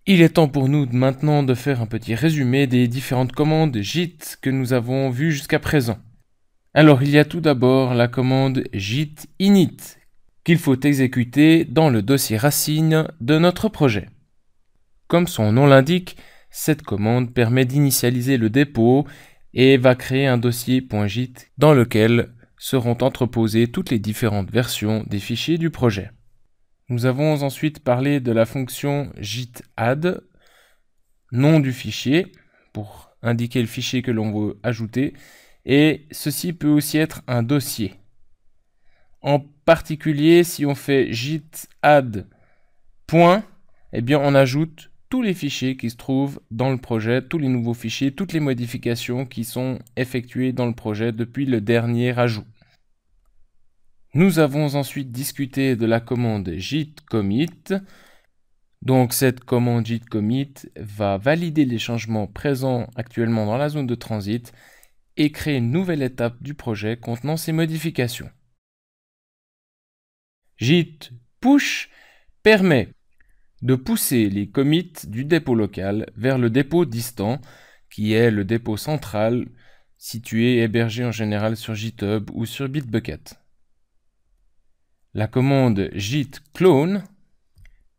Il est temps pour nous maintenant de faire un petit résumé des différentes commandes Git que nous avons vues jusqu'à présent. Alors il y a tout d'abord la commande git init qu'il faut exécuter dans le dossier racine de notre projet. Comme son nom l'indique, cette commande permet d'initialiser le dépôt et va créer un dossier .git dans lequel seront entreposées toutes les différentes versions des fichiers du projet. Nous avons ensuite parlé de la fonction git-add, nom du fichier, pour indiquer le fichier que l'on veut ajouter, et ceci peut aussi être un dossier. En particulier, si on fait git-add point, eh bien on ajoute tous les fichiers qui se trouvent dans le projet, tous les nouveaux fichiers, toutes les modifications qui sont effectuées dans le projet depuis le dernier ajout. Nous avons ensuite discuté de la commande git commit. Donc cette commande git commit va valider les changements présents actuellement dans la zone de transit et créer une nouvelle étape du projet contenant ces modifications. Git push permet de pousser les commits du dépôt local vers le dépôt distant, qui est le dépôt central, situé et hébergé en général sur GitHub ou sur Bitbucket. La commande git clone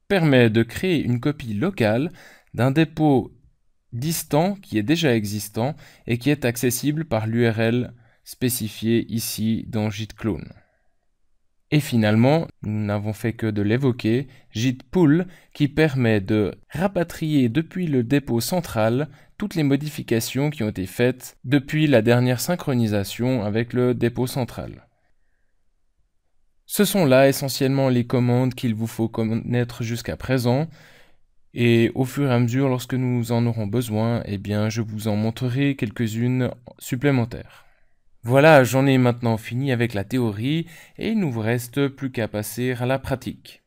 permet de créer une copie locale d'un dépôt distant qui est déjà existant et qui est accessible par l'URL spécifiée ici dans git clone. Et finalement, nous n'avons fait que de l'évoquer, git pull qui permet de rapatrier depuis le dépôt central toutes les modifications qui ont été faites depuis la dernière synchronisation avec le dépôt central. Ce sont là essentiellement les commandes qu'il vous faut connaître jusqu'à présent, et au fur et à mesure, lorsque nous en aurons besoin, eh bien, je vous en montrerai quelques-unes supplémentaires. Voilà, j'en ai maintenant fini avec la théorie, et il ne vous reste plus qu'à passer à la pratique.